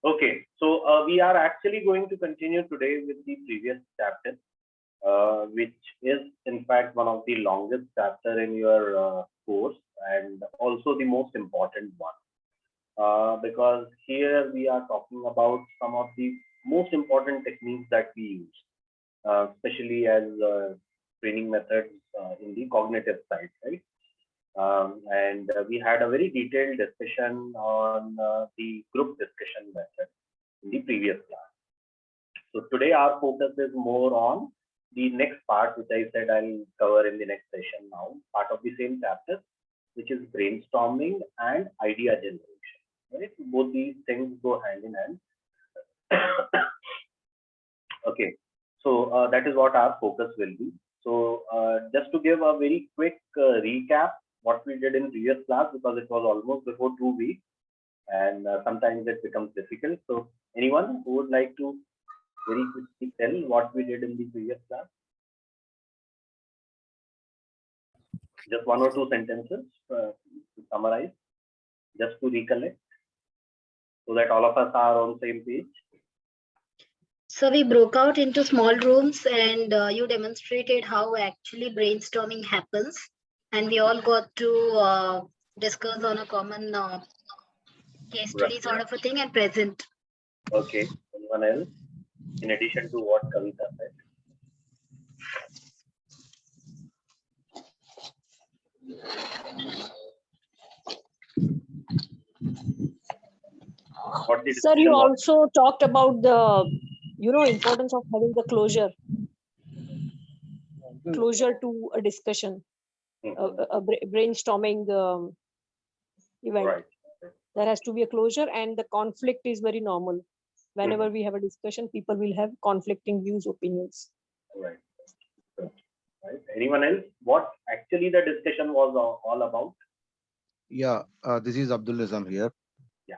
Okay, so we are actually going to continue today with the previous chapter, which is in fact one of the longest chapter in your course and also the most important one. Because here we are talking about some of the most important techniques that we use, especially as training methods in the cognitive side, right? And we had a very detailed discussion on the group discussion method in the previous class. So today our focus is more on the next part, which I said I'll cover in the next session now, part of the same chapter, which is brainstorming and idea generation. Right? Both these things go hand in hand. Okay, so that is what our focus will be. So just to give a very quick recap, what we did in previous class, because it was almost before 2 weeks, and sometimes it becomes difficult. So anyone who would like to very quickly tell what we did in the previous class? Just one or two sentences to summarize, just to recollect, so that all of us are on the same page. So we broke out into small rooms and you demonstrated how actually brainstorming happens. And we all got to discuss on a common case study sort of a thing and present. Okay, anyone else? In addition to what Kavita said. Sir, you also talked about the, importance of having the closure to a discussion, a brainstorming event. Right. There has to be a closure, and the conflict is very normal. Whenever we have a discussion, people will have conflicting views, opinions. Right. Right. Anyone else? What actually the discussion was all about? Yeah, this is Abdul Nizam here. Yeah.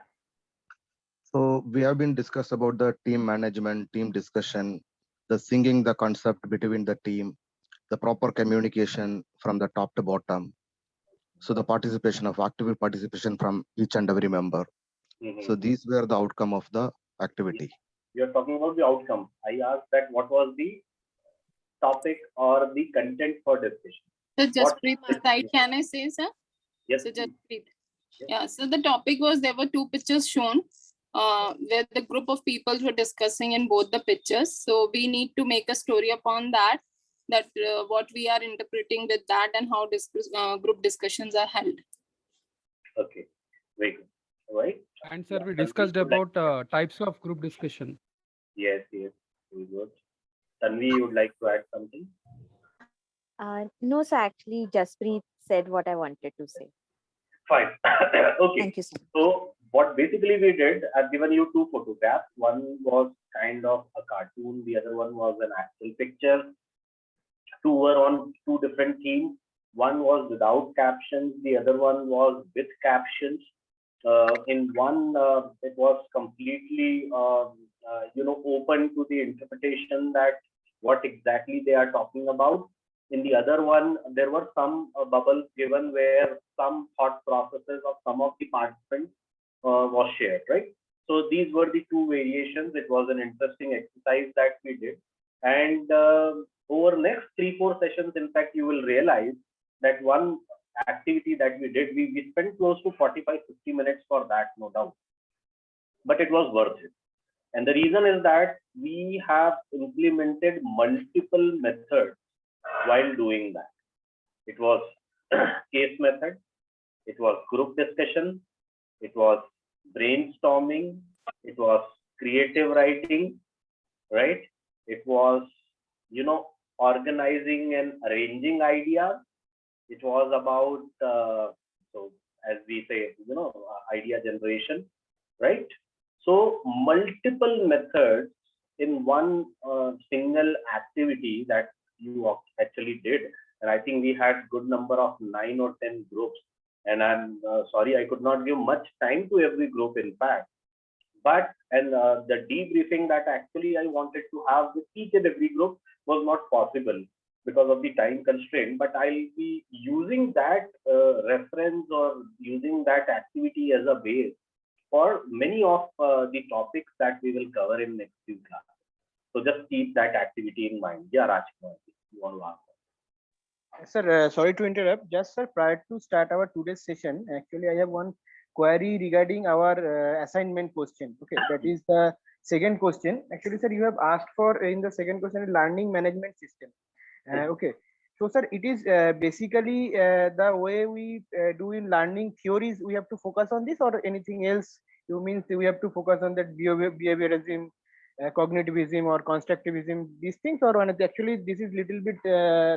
So we have been discussed about the team management, team discussion, the singing the concept between the team, the proper communication from the top to bottom. So the active participation from each and every member. So these were the outcome of the activity. You're talking about the outcome. I asked that what was the topic or the content for discussion. So Jaspreet, can I say, sir? Yes. So Jaspreet. Yeah, so the topic was there were two pictures shown where the group of people were discussing in both the pictures. So we need to make a story upon that what we are interpreting with that and how group discussions are held. Okay, very good. All right. And sir, we discussed about types of group discussion. Yes, very good. Tanvi, you would like to add something? No, sir, actually, Jaspreet said what I wanted to say. Fine. Okay. Thank you, sir. So what basically we did, I've given you two photographs. One was kind of a cartoon. The other one was an actual picture. Two were on two different themes. One was without captions. The other one was with captions. In one, it was completely, open to the interpretation that what exactly they are talking about. In the other one, there were some bubbles given where some thought processes of some of the participants was shared, right? So these were the two variations. It was an interesting exercise that we did. And over next 3-4 sessions, in fact, you will realize that one activity that we did, we spent close to 45-50 minutes for that, no doubt. But it was worth it. And the reason is that we have implemented multiple methods while doing that. It was case method, it was group discussion, it was brainstorming, it was creative writing, right? It was, organizing and arranging ideas. It was about, so as we say, idea generation, right? So multiple methods in one single activity that you actually did. And I think we had good number of 9 or 10 groups. And I'm sorry, I could not give much time to every group, in fact. But the debriefing that actually I wanted to have with each and every group was not possible because of the time constraint. But I'll be using that reference or using that activity as a base for many of the topics that we will cover in next few classes. So just keep that activity in mind. Yeah, Rajkumar, you want to ask? Sir, sorry to interrupt. Just sir, prior to start our today's session, actually I have one query regarding our assignment question. Okay, that is the second question. Actually, sir, you have asked for in the second question learning management system. Okay, so sir, it is basically the way we do in learning theories. We have to focus on this, or anything else? You means we have to focus on that behaviorism, cognitivism, or constructivism, these things, or anything? Actually, this is little bit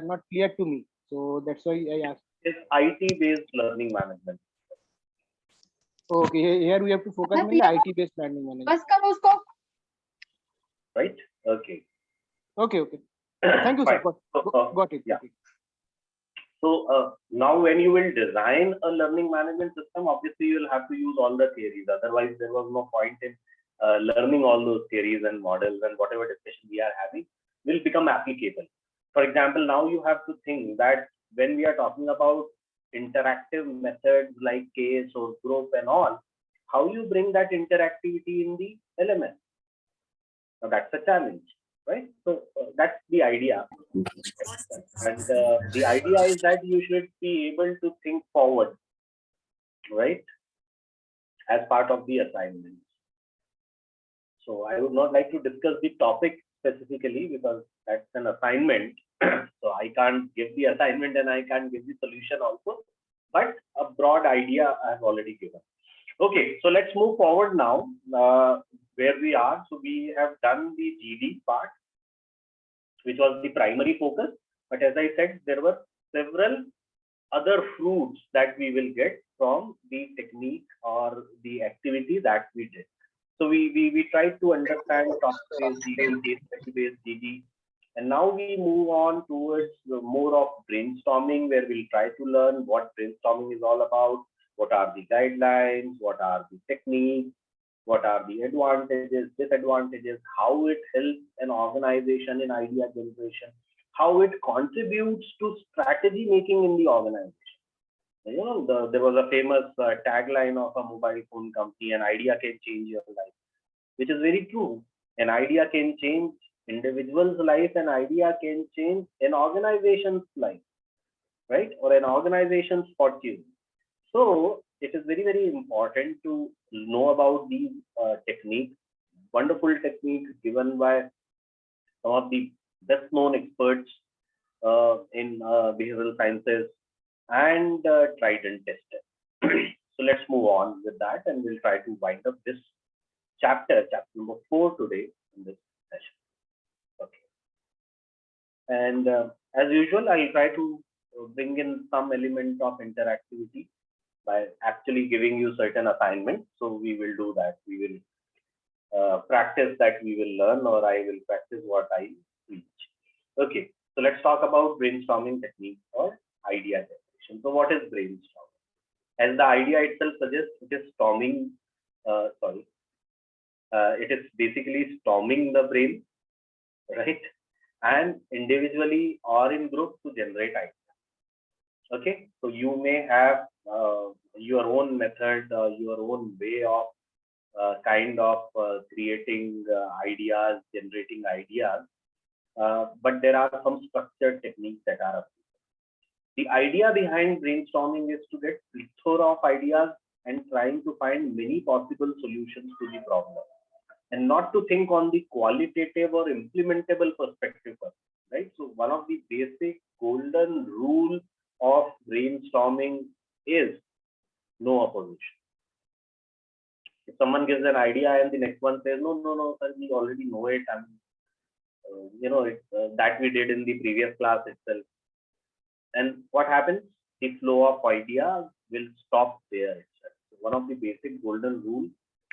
not clear to me. So that's why I asked. It's IT-based learning management. Okay, here we have to focus on the IT-based learning management. Right? Okay. Okay. Thank you, sir. Got it. Yeah. So now when you will design a learning management system, obviously you will have to use all the theories. Otherwise, there was no point in learning all those theories and models, and whatever discussion we are having will become applicable. For example, now you have to think that when we are talking about interactive methods like case or group and all, how you bring that interactivity in the LMS. Now that's a challenge, right? So that's the idea. And the idea is that you should be able to think forward, right? As part of the assignment. So I would not like to discuss the topic specifically because that's an assignment. So I can't give the assignment and I can't give the solution also, but a broad idea I have already given. Okay, so let's move forward now where we are. So we have done the GD part, which was the primary focus. But as I said, there were several other fruits that we will get from the technique or the activity that we did. So we tried to understand topic-based GD, case study-based GD, and now we move on towards more of brainstorming, where we'll try to learn what brainstorming is all about, what are the guidelines, what are the techniques, what are the advantages, disadvantages, how it helps an organization in idea generation, how it contributes to strategy making in the organization. You know, there was a famous tagline of a mobile phone company: an idea can change your life, which is very true. An idea can change individual's life, an idea can change an organization's life, right? Or an organization's fortune. So it is very, very important to know about these techniques, wonderful techniques given by some of the best known experts in behavioral sciences and tried and tested. So let's move on with that, and we'll try to wind up this chapter number 4 today in this session. Okay. And as usual, I'll try to bring in some element of interactivity by actually giving you certain assignments. So we will do that. We will practice that we will learn, or I will practice what I teach. Okay, so let's talk about brainstorming technique or idea generation. So what is brainstorming? As the idea itself suggests, it is storming, it is basically storming the brain, right? And individually or in group to generate ideas. Okay, so you may have your own method, your own way of creating ideas, generating ideas, but there are some structured techniques that are available. The idea behind brainstorming is to get plethora of ideas and trying to find many possible solutions to the problem, and not to think on the qualitative or implementable perspective first, right? So one of the basic golden rule of brainstorming is no opposition. If someone gives an idea and the next one says, no, sir, we already know it, and that we did in the previous class itself. And what happens? The flow of ideas will stop there itself. So one of the basic golden rules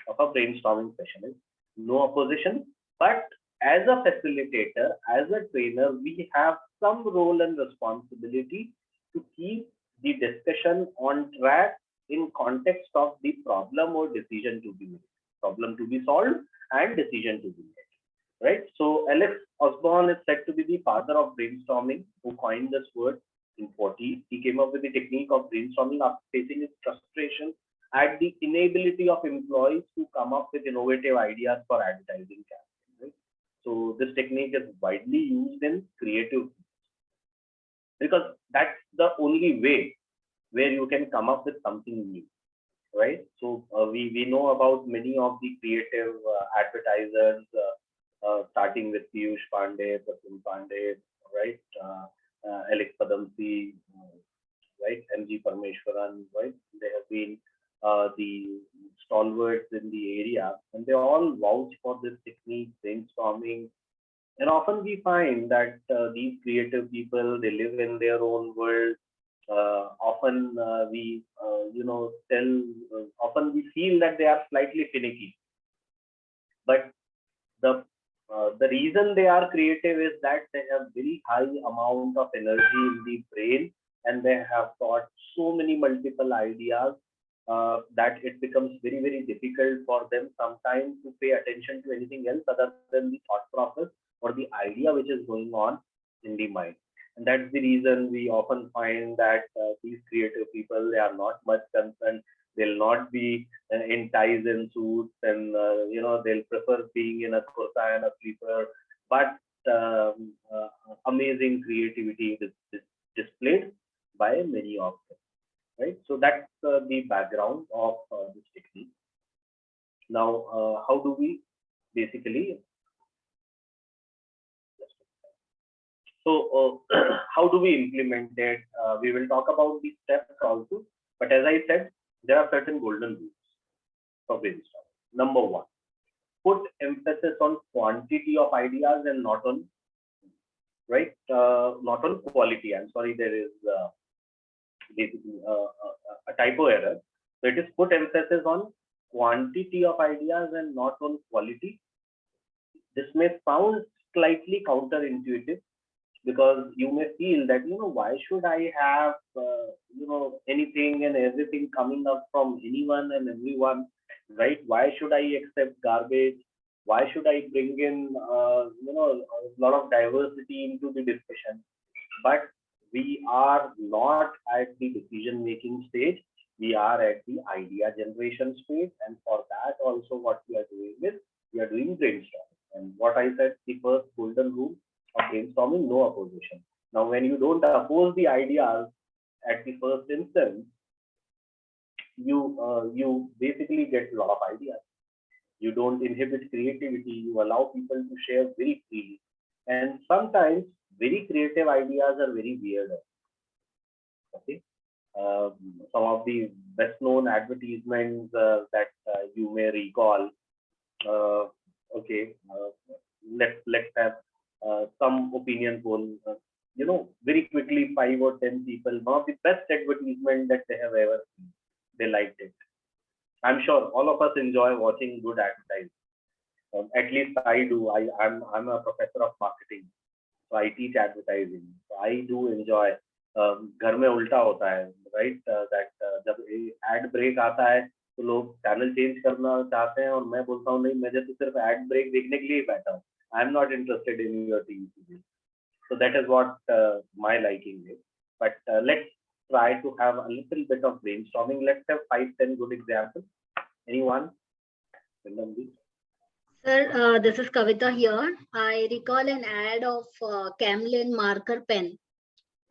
of a brainstorming session is no opposition. But as a facilitator, as a trainer, we have some role and responsibility to keep the discussion on track in context of the problem or decision to be made, problem to be solved and decision to be made, right? So Alex Osborne is said to be the father of brainstorming, who coined this word in 40s. He came up with the technique of brainstorming after facing his frustration at the inability of employees to come up with innovative ideas for advertising campaigns. Right? So this technique is widely used in creative because that's the only way where you can come up with something new, right? So we know about many of the creative advertisers, starting with Piyush Pandey, Pratim Pandey, right? Alex Padamsi, right? MG Parmeshwaran, right? They have been the stalwarts in the area, and they all vouch for this technique, brainstorming. And often we find that these creative people, they live in their own world. Often we, often we feel that they are slightly finicky. But the reason they are creative is that they have very high amount of energy in the brain, and they have thought so many multiple ideas that it becomes very difficult for them sometimes to pay attention to anything else other than the thought process or the idea which is going on in the mind. And that's the reason we often find that these creative people, they are not much concerned. They'll not be in ties and suits, and they'll prefer being in a kurta and a sleeper. But amazing creativity is displayed by many of them, right? So that's the background of this technique. Now, how do we basically? So, how do we implement it? We will talk about the steps also. But as I said, there are certain golden rules for brainstorming. Number one, put emphasis on quantity of ideas and not on, right? Not on quality. I'm sorry, there is basically a typo error. So it is put emphasis on quantity of ideas and not on quality. This may sound slightly counterintuitive, because you may feel that, why should I have anything and everything coming up from anyone and everyone, right? Why should I accept garbage? Why should I bring in a lot of diversity into the discussion? But we are not at the decision making stage, we are at the idea generation stage, and for that also what we are doing is we are doing brainstorming. And what I said, the first golden rule of brainstorming, no opposition. Now, when you don't oppose the ideas at the first instance, you basically get a lot of ideas. You don't inhibit creativity. You allow people to share very freely. And sometimes very creative ideas are very weird. Okay. Some of the best known advertisements that you may recall. Let's have some opinion poll. Very quickly, 5 or 10 people. One of the best advertisement that they have ever seen. They liked it. I'm sure all of us enjoy watching good advertising. At least I do. I'm a professor of marketing, so I teach advertising. So I do enjoy. घर में उल्टा होता है, right? That जब ad break आता है तो लोग चैनल चेंज करना चाहते हैं, और मैं बोलता हूँ नहीं, मैं तो सिर्फ ad break देखने के लिए ही बैठा हूँ. I'm not interested in your TV. So that is what my liking is. But let's try to have a little bit of brainstorming. Let's have 5-10 good examples. Anyone? Sir, this is Kavita here. I recall an ad of Camlin marker pen.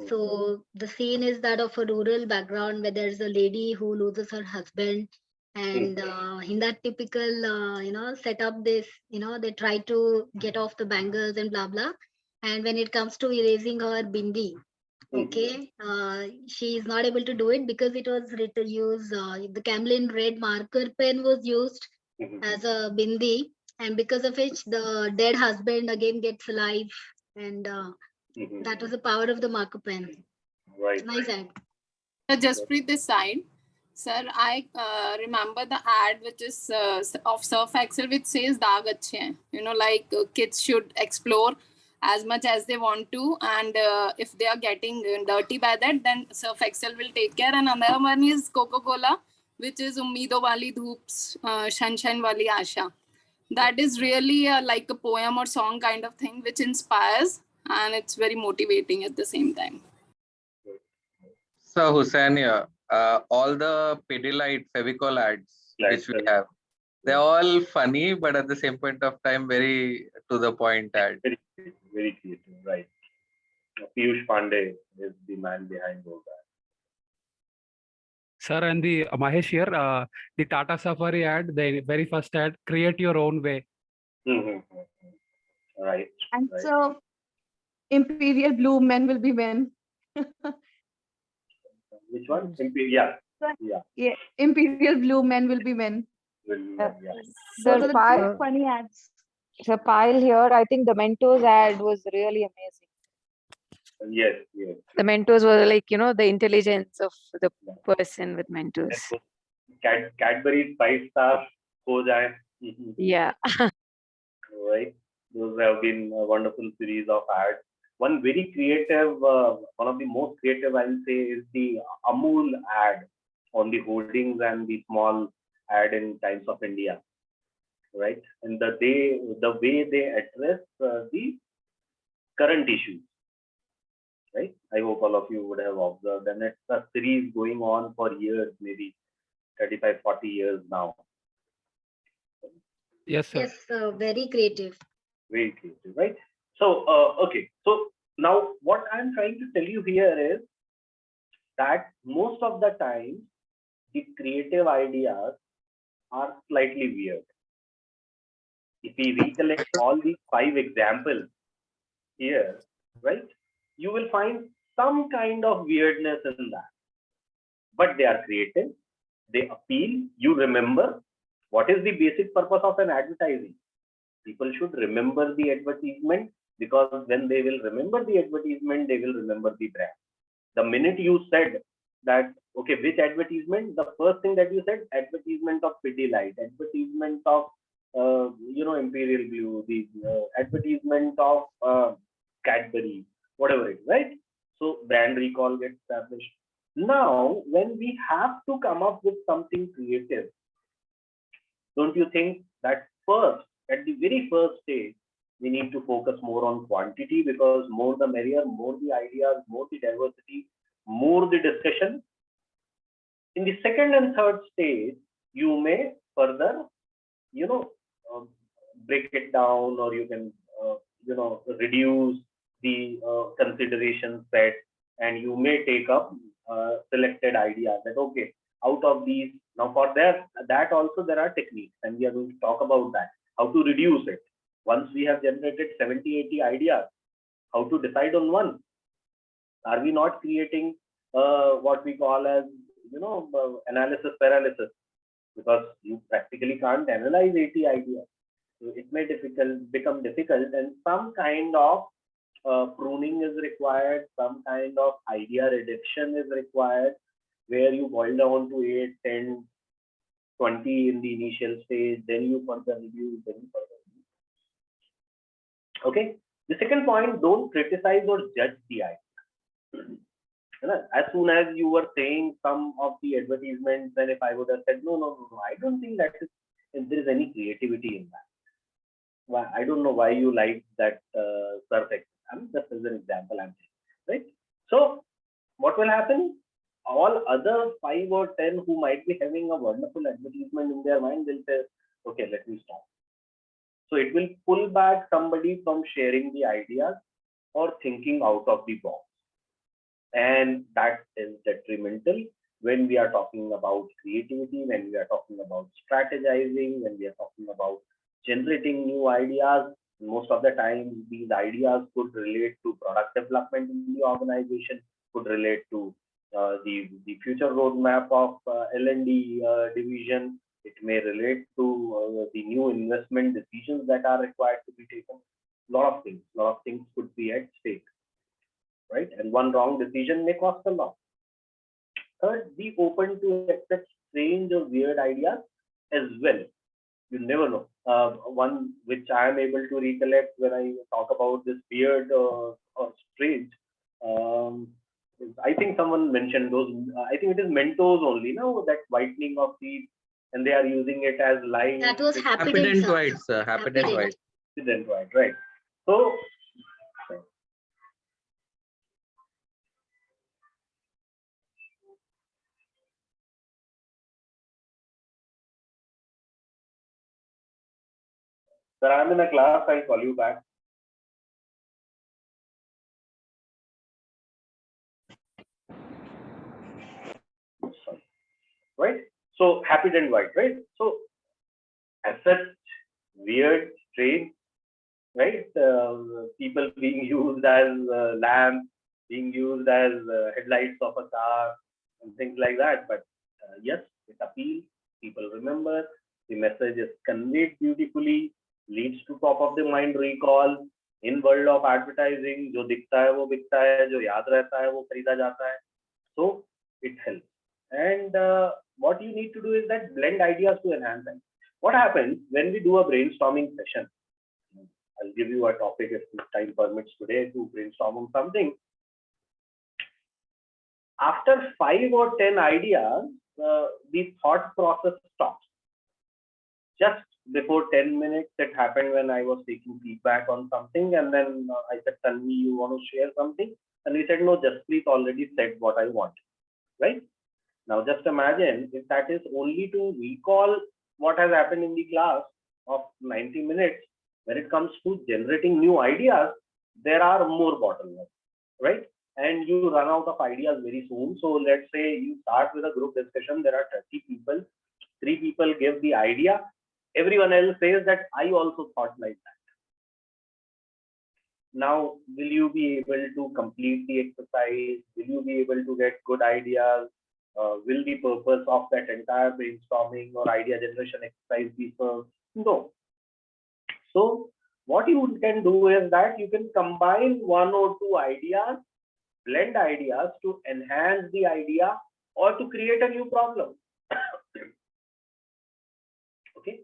So the scene is that of a rural background where there's a lady who loses her husband, and in that typical setup, this they try to get off the bangles and blah blah, and when it comes to erasing her bindi, okay, she is not able to do it because it was used. The Camlin red marker pen was used as a bindi, and because of which the dead husband again gets alive, and that was the power of the marker pen. Right. Nice ad. Just read this side. Sir, I remember the ad which is of Surf Excel, which says daag achhe hain. Like kids should explore as much as they want to, and if they are getting dirty by that, then Surf Excel will take care. And another one is Coca-Cola, which is Ummeedon wali dhoops, Sunshine wali aasha. That is really like a poem or song kind of thing, which inspires, and it's very motivating at the same time. So Hussain, all the Pidilite Fevicol ads Right, which we right. have, they're all funny, but at the same point of time, very to the point ad. Very creative, right? Piyush Pandey is the man behind those ads. Sir, and the Mahesh here, the Tata Safari ad, the very first ad, create your own way. Right. And right. so Imperial Blue Men will be men. Which one? Yeah. Yeah, Imperial Blue Men will be men. Yeah. Sir, Those are the two funny ads. Sir Pile here, I think the Mentos ad was really amazing. Yes. The Mentos were like, the intelligence of the person with Mentos. Cadbury 5-star ho jaye. Yeah. Right. Those have been a wonderful series of ads. One very creative, one of the most creative, I will say, is the Amul ad on the hoardings and the small ad in Times of India. Right. And the way they address the current issues. Right. I hope all of you would have observed. And it's a series going on for years, maybe 35, 40 years now. Yes, sir. Yes, very creative. Very creative, right? So, okay. So now what I'm trying to tell you here is that most of the time, the creative ideas are slightly weird. If we recollect all these 5 examples here, right, you will find some kind of weirdness in that. But they are creative, they appeal, you remember. What is the basic purpose of an advertising? People should remember the advertisement, because when they will remember the advertisement, they will remember the brand. The minute you said that, okay, which advertisement? The first thing that you said, advertisement of Pidilite, advertisement of Imperial Blue, the advertisement of Cadbury, whatever it is, right? So brand recall gets established. Now, when we have to come up with something creative, don't you think that first, at the very first stage, we need to focus more on quantity, because more the merrier, more the ideas, more the diversity, more the discussion. In the second and third stage, you may further, break it down, or you can, reduce the consideration set, and you may take up selected ideas that, okay, out of these, now for that also there are techniques, and we are going to talk about that, how to reduce it. Once we have generated 70, 80 ideas, how to decide on one? Are we not creating what we call as, analysis paralysis? Because you practically can't analyze 80 ideas. So it may become difficult, and some kind of pruning is required, some kind of idea reduction is required, where you boil down to 8, 10, 20 in the initial stage, then you further reduce, Okay. The second point, don't criticize or judge the idea. As soon as you were saying some of the advertisements, then if I would have said, no, I don't think that there is any creativity in that. Well, I don't know why you like that surf excel. Just as an example, I'm saying, right? So what will happen? All other 5 or 10 who might be having a wonderful advertisement in their mind will say, okay, let me stop. So it will pull back somebody from sharing the ideas or thinking out of the box. And that is detrimental when we are talking about creativity, when we are talking about strategizing, when we are talking about generating new ideas. Most of the time, these ideas could relate to product development in the organization, could relate to the future roadmap of L&D division. It may relate to the new investment decisions that are required to be taken. A lot of things could be at stake, right? And one wrong decision may cost a lot. Third, be open to accept strange or weird ideas as well. You never know. One which I am able to recollect when I talk about this weird or strange. I think someone mentioned those. I think it is Mentos only, no? That whitening of teeth, and they are using it as light. That was Happy White, sir. Happy White. Happy White, right? So. Sir, I'm in a class. I'll call you back. Sorry. Right? So happy and white, right? So as such, weird, strange, right? People being used as lamps, being used as headlights of a car, and things like that. But yes, it appeals. People remember. The message is conveyed beautifully, leads to top of the mind recall. In world of advertising, जो दिखता है वो बिकता है, जो याद रहता है वो खरीदा जाता है. So it helps. And what you need to do is that blend ideas to enhance them. What happens when we do a brainstorming session? I'll give you a topic if time permits today to brainstorm on something. After 5 or 10 ideas, the thought process stops. Just before 10 minutes, it happened when I was taking feedback on something, and then I said, Tanvi, you want to share something? And he said, no, Jasprit already said what I want, right? Now, just imagine if that is only to recall what has happened in the class of 90 minutes. When it comes to generating new ideas, there are more bottlenecks, right? And you run out of ideas very soon. So let's say you start with a group discussion. There are 30 people. 3 people give the idea. Everyone else says that I also thought like that. Now, will you be able to complete the exercise? Will you be able to get good ideas? Will the purpose of that entire brainstorming or idea generation exercise be served? No. So what you can do is that you can combine 1 or 2 ideas, blend ideas to enhance the idea or to create a new problem. Okay.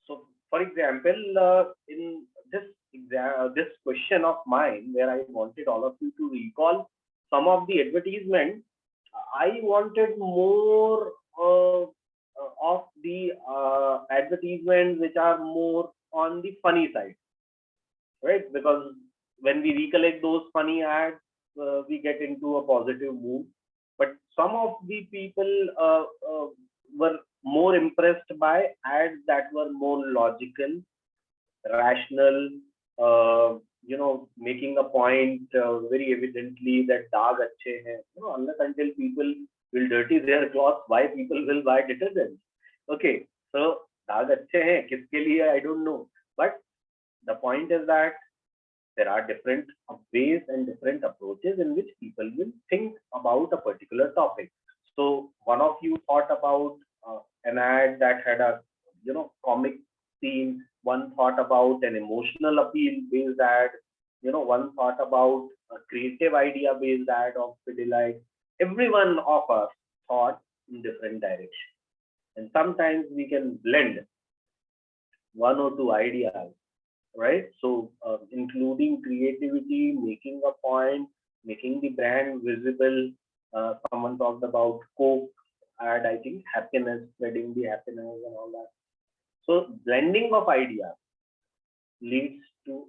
So for example, in this question of mine, where I wanted all of you to recall some of the advertisements, I wanted more of the advertisements which are more on the funny side, right? Because when we recollect those funny ads, we get into a positive mood. But some of the people were more impressed by ads that were more logical, rational, making a point very evidently that daag achhe hain. Unless until people will dirty their clothes, why people will buy detergent? Okay, so daag achhe hain, kiske liye, I don't know. But the point is that there are different ways and different approaches in which people will think about a particular topic. So one of you thought about an ad that had a comic scene. One thought about an emotional appeal based ad. One thought about a creative idea based ad of Pidilite. Every one of us thought in different directions, and sometimes we can blend 1 or 2 ideas, right? So including creativity, making a point, making the brand visible. Someone talked about Coke ad, I think happiness, spreading the happiness and all that. So blending of ideas leads to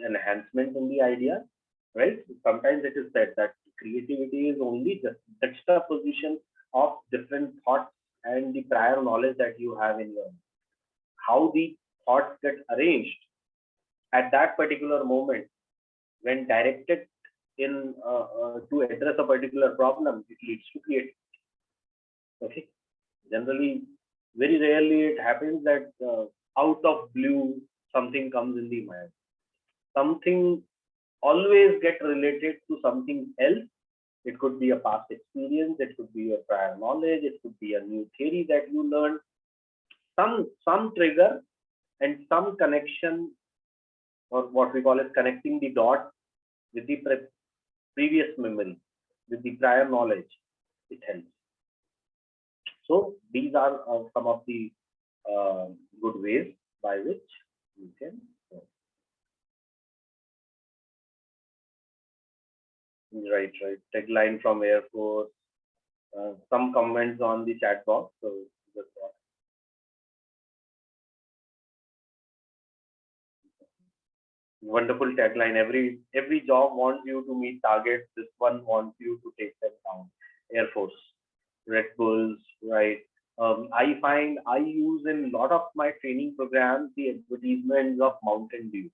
enhancement in the idea, right? Sometimes it is said that creativity is only just juxtaposition of different thoughts and the prior knowledge that you have in your mind. How the thoughts get arranged at that particular moment when directed in to address a particular problem, it leads to creativity. Okay. Generally, very rarely it happens that out of blue something comes in the mind. Something always get related to something else. It could be a past experience, it could be a prior knowledge, it could be a new theory that you learned, some trigger and some connection, or what we call it connecting the dots with the previous memory, with the prior knowledge. It helps. So these are some of the good ways by which you can. Right. Tagline from Air Force. Some comments on the chat box. So just wonderful tagline. Every job wants you to meet targets. This one wants you to take them down. Air Force, Red Bulls, right? I find I use in a lot of my training programs the advertisements of Mountain Dew.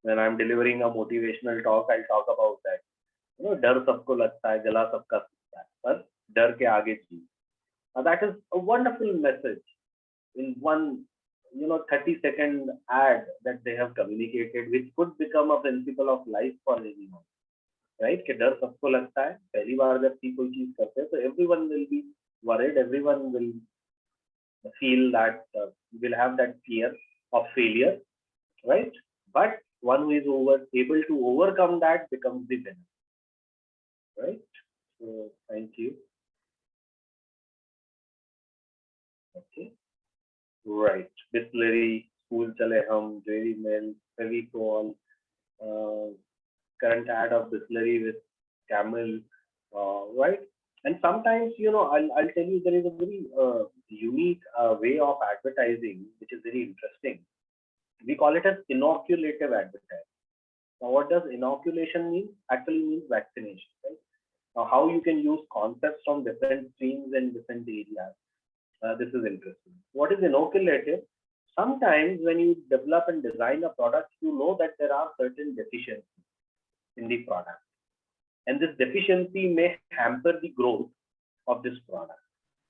When I'm delivering a motivational talk, I'll talk about that. डर सबको लगता है, गला सबका सूखता है, पर डर के आगे जी. That is a wonderful message in one 30-second ad that they have communicated, which could become a principle of life for anyone, right? कि डर सबको लगता है, पहली बार जब कोई चीज करते हैं तो everyone will be worried, everyone will feel that will have that fear of failure, right? But one who is able to overcome that becomes the winner, right? So thank you. Okay, right. Distillery, school chale hum, dairy milk, Fevicol, current ad of distillery with camel, right? And sometimes, I'll tell you, there is a very unique way of advertising, which is very interesting. We call it as inoculative advertising. Now, what does inoculation mean? Actually means vaccination, right? Now, how you can use concepts from different streams and different areas. This is interesting. What is inoculative? Sometimes when you develop and design a product, you know that there are certain deficiencies in the product. And this deficiency may hamper the growth of this product.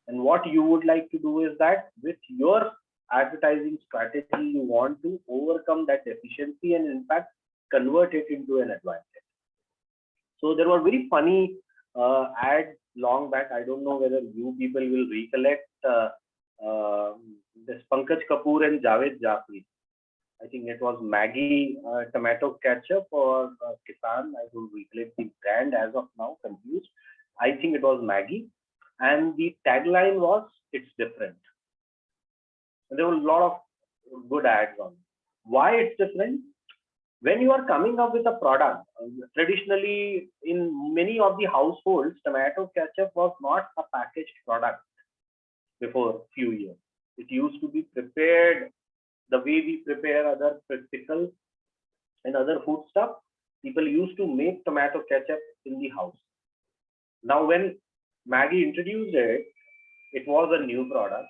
And what you would like to do is that with your advertising strategy, you want to overcome that deficiency and in fact convert it into an advantage. So there were very funny ads long back. I don't know whether you people will recollect this Pankaj Kapoor and Javed Jafri. I think it was Maggie tomato ketchup or Kisan. I don't recollect the brand as of now, confused. I think it was Maggie. And the tagline was, "It's different." And there were a lot of good ads on it. Why it's different? When you are coming up with a product, traditionally in many of the households, tomato ketchup was not a packaged product before a few years. It used to be prepared the way we prepare other pickles and other food stuff. People used to make tomato ketchup in the house. Now, when Maggie introduced it, it was a new product.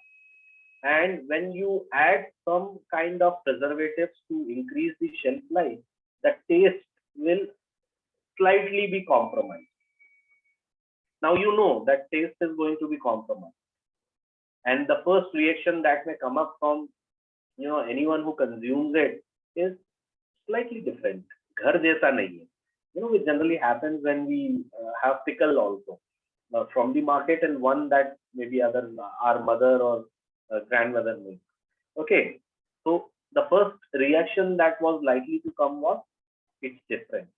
And when you add some kind of preservatives to increase the shelf life, the taste will slightly be compromised. Now you know that taste is going to be compromised. And the first reaction that may come up from anyone who consumes it is slightly different. Ghar jaisa nahi hai. Which generally happens when we have pickle also from the market and one that maybe our mother or grandmother made. Okay, so the first reaction that was likely to come was, "It's different,"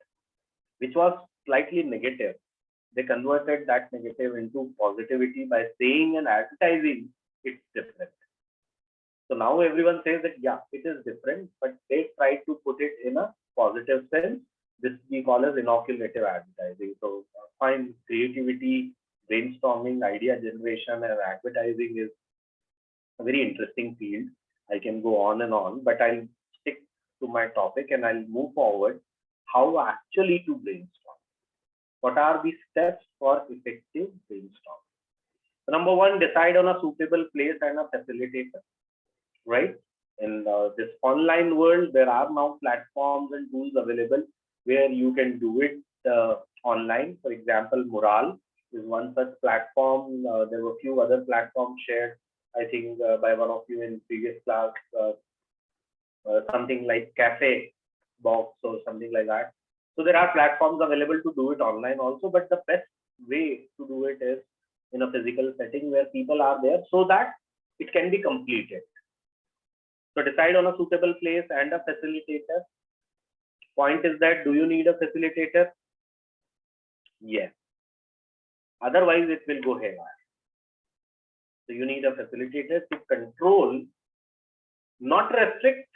which was slightly negative. They converted that negative into positivity by saying and advertising it's different. So now everyone says that, yeah, it is different, but they try to put it in a positive sense. This we call as inoculative advertising. So find creativity, brainstorming, idea generation, and advertising is a very interesting field. I can go on and on, but I'll stick to my topic and I'll move forward. How actually to brainstorm? What are the steps for effective brainstorm? So number one, decide on a suitable place and a facilitator, right? In this online world, there are now platforms and tools available where you can do it online. For example, Mural is one such platform. There were a few other platforms shared, I think, by one of you in previous class, something like Cafe Box or something like that. So there are platforms available to do it online also, but the best way to do it is in a physical setting where people are there so that it can be completed. So decide on a suitable place and a facilitator. Point is that, do you need a facilitator? Yes. Otherwise, it will go haywire. So you need a facilitator to control, not restrict,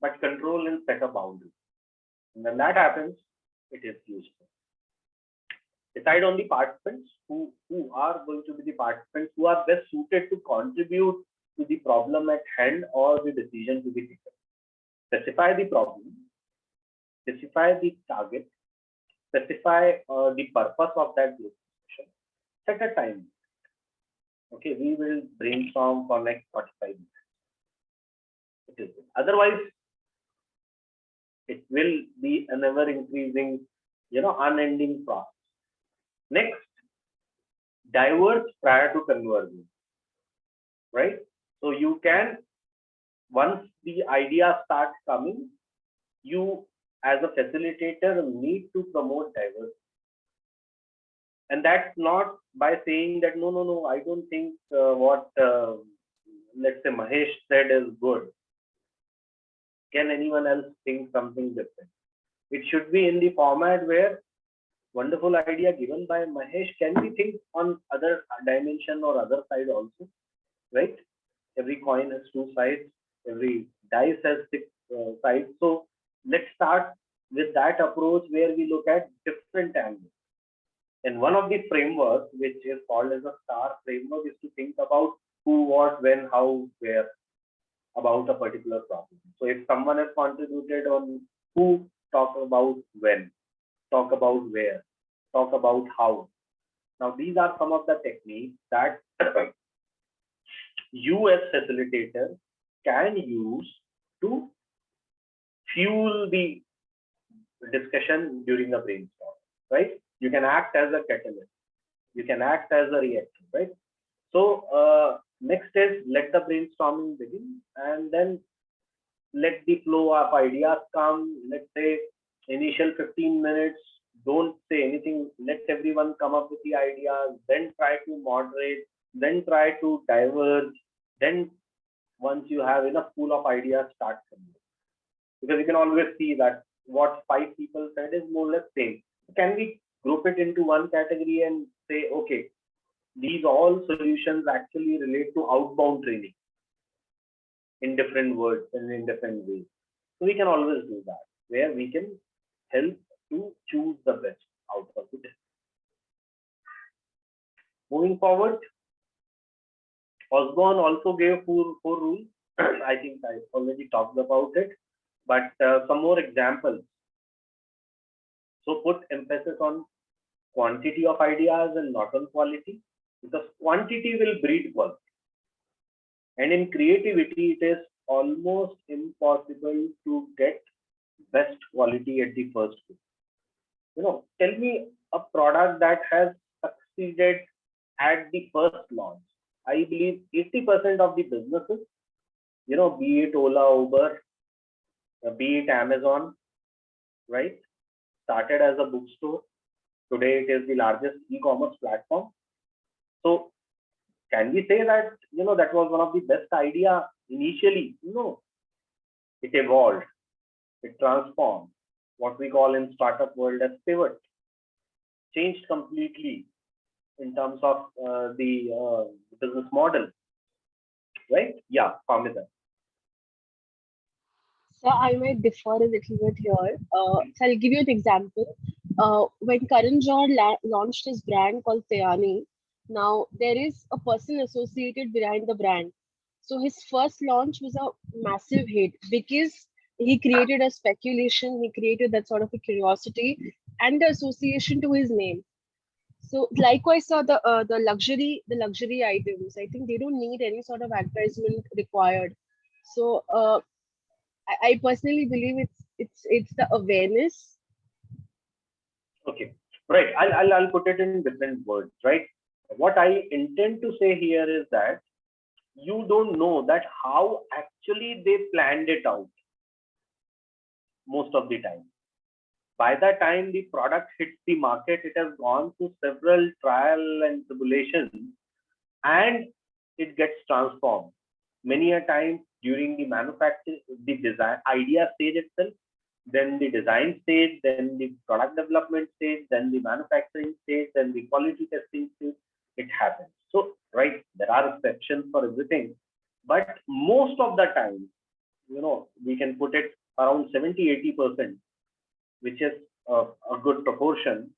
but control and set a boundary. And when that happens, it is useful. Decide on the participants who are going to be the participants who are best suited to contribute to the problem at hand or the decision to be taken. Specify the problem, specify the target, specify the purpose of that group discussion, set a time. Okay, we will brainstorm for next 45 minutes. It is. Otherwise, it will be an ever increasing, unending process. Next, diverge prior to conversion, right? So you can, once the idea starts coming, you as a facilitator need to promote diversity. And that's not by saying that, no, I don't think what, let's say, Mahesh said is good. Can anyone else think something different? It should be in the format where wonderful idea given by Mahesh, can we think on other dimension or other side also, right? Every coin has two sides, every dice has six sides. So let's start with that approach where we look at different angles. And one of the frameworks, which is called as a STAR framework, is to think about who, what, when, how, where about a particular problem. So if someone has contributed on who, talk about when, talk about where, talk about how. Now, these are some of the techniques that you as facilitator can use to fuel the discussion during the brainstorm, right? You can act as a catalyst. You can act as a reactor, right? So next is let the brainstorming begin, and then let the flow of ideas come. Let's say initial 15 minutes, don't say anything. Let everyone come up with the ideas, then try to moderate, then try to diverge. Then once you have enough pool of ideas, start converting. Because you can always see that what 5 people said is more or less same. Can we group it into one category and say, okay, these all solutions actually relate to outbound training in different words and in different ways. So we can always do that, where we can help to choose the best out of it. Moving forward, Osborne also gave four rules. I think I already talked about it, but some more examples. So put emphasis on quantity of ideas and not on quality, because quantity will breed quality. And in creativity, it is almost impossible to get best quality at the first go. Tell me a product that has succeeded at the first launch. I believe 80% of the businesses, be it Ola, Uber, be it Amazon, right, started as a bookstore. Today, it is the largest e-commerce platform. So can we say that, that was one of the best idea initially? No, it evolved, it transformed. What we call in startup world as pivot, changed completely in terms of the business model, right? Yeah, Pamita. So I might differ a little bit here. So I'll give you an example. When Karan Johar launched his brand called Tayani, now there is a person associated behind the brand. So his first launch was a massive hit because he created a speculation, he created that sort of a curiosity and the association to his name. So likewise, the luxury items, I think they don't need any sort of advertisement required. So I personally believe it's the awareness. Okay, right. I'll put it in different words, right? What I intend to say here is that you don't know that how actually they planned it out most of the time. By the time the product hits the market, it has gone through several trial and tribulations, and it gets transformed. Many a time during the manufacture, the design idea stage itself, then the design stage, then the product development stage, then the manufacturing stage, then the quality testing stage, it happens. So, right, there are exceptions for everything, but most of the time, we can put it around 70-80%, which is a good proportion.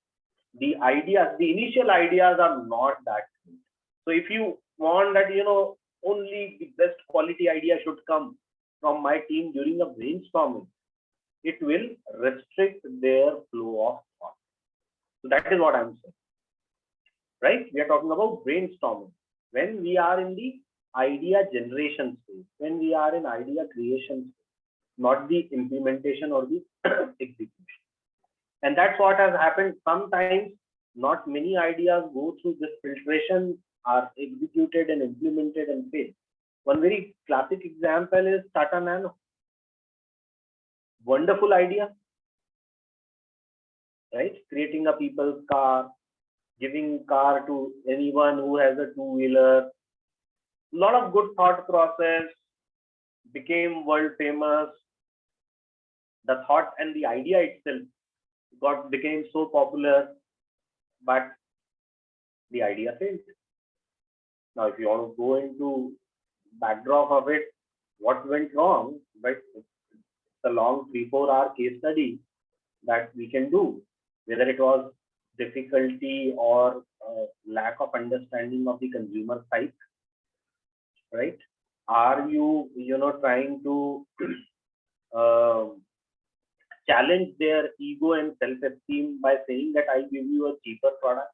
The ideas, the initial ideas are not that good. So if you want that, only the best quality idea should come from my team during a brainstorming, it will restrict their flow of thought. So that is what I'm saying, right? We are talking about brainstorming. when we are in the idea generation stage, when we are in idea creation stage, not the implementation or the execution. And that's what has happened. Sometimes not many ideas go through this filtration, are executed and implemented and fail. One very classic example is Tata Nano. Wonderful idea, right? Creating a people's car, giving car to anyone who has a two-wheeler. Lot of good thought process, became world famous. The thought and the idea itself became so popular, but the idea failed. Now, if you want to go into backdrop of it, what went wrong, but it's a long 3-4 hour case study that we can do, whether it was difficulty or lack of understanding of the consumer side, right? Are you trying to challenge their ego and self-esteem by saying that I give you a cheaper product,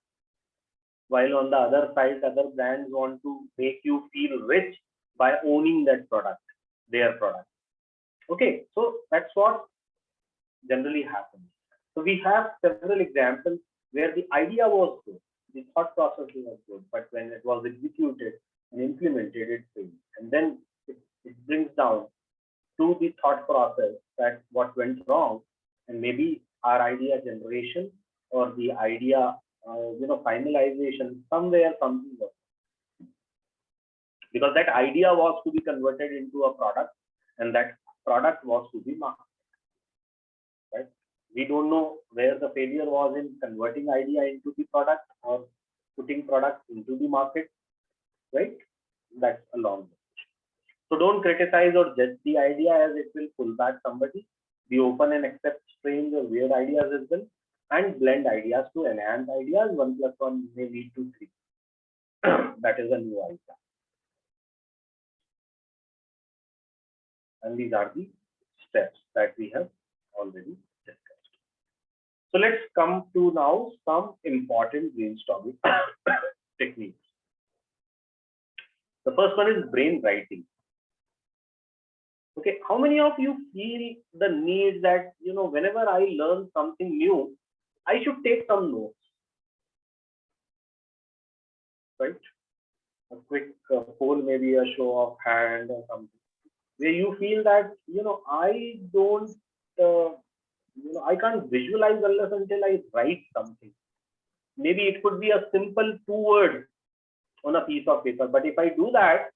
while on the other side, other brands want to make you feel rich by owning that product, their product. Okay, so that's what generally happens. So we have several examples where the idea was good, the thought process was good, but when it was executed and implemented, it failed. And then it brings down to the thought process that what went wrong, and maybe our idea generation or the idea finalization, somewhere something was, because that idea was to be converted into a product, and that product was to be marketed, right? We don't know where the failure was in converting idea into the product or putting product into the market, right? That's a long way. So don't criticize or judge the idea, as it will pull back somebody. Be open and accept strange or weird ideas as well, and blend ideas to enhance ideas. 1 + 1 may lead to 3. That is a new idea. And these are the steps that we have already discussed. So let's come to now some important brainstorming techniques. The first one is brain writing. Okay, how many of you feel the need that, whenever I learn something new, I should take some notes, right? A quick poll, maybe a show of hand or something, where you feel that, I don't, I can't visualize unless until I write something. Maybe it could be a simple 2 words on a piece of paper, but if I do that,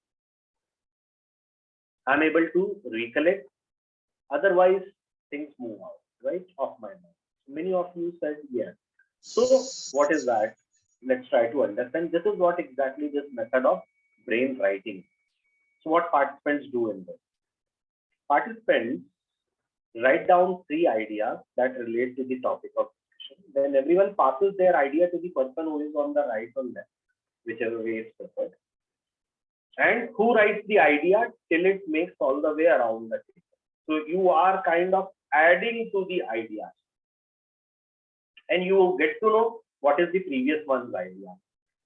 I'm able to recollect. Otherwise, things move out, right, of my mind. Many of you said yes. So what is that? Let's try to understand. This is what exactly this method of brain writing. So what participants do in this? Participants write down 3 ideas that relate to the topic of discussion. Then everyone passes their idea to the person who is on the right or left, whichever way is preferred. And who writes the idea till it makes all the way around the table. So you are kind of adding to the ideas, and you get to know what is the previous one's idea.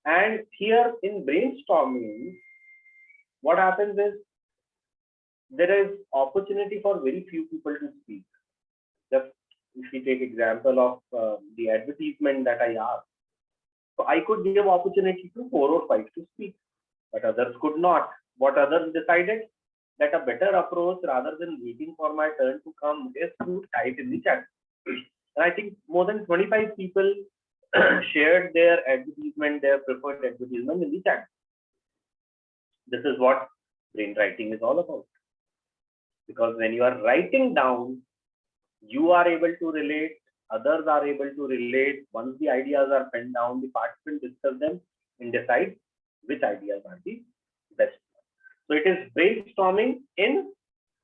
And here in brainstorming, what happens is there is opportunity for very few people to speak. Just if we take example of the advertisement that I asked, so I could give opportunity to 4 or 5 to speak, but others could not. What others decided? That a better approach, rather than waiting for my turn to come, is to type in the chat. And I think more than 25 people shared their advertisement, their preferred advertisement in the chat. This is what brain writing is all about. Because when you are writing down, you are able to relate, others are able to relate. Once the ideas are penned down, the participants discuss them and decide which ideas are the best. So it is brainstorming in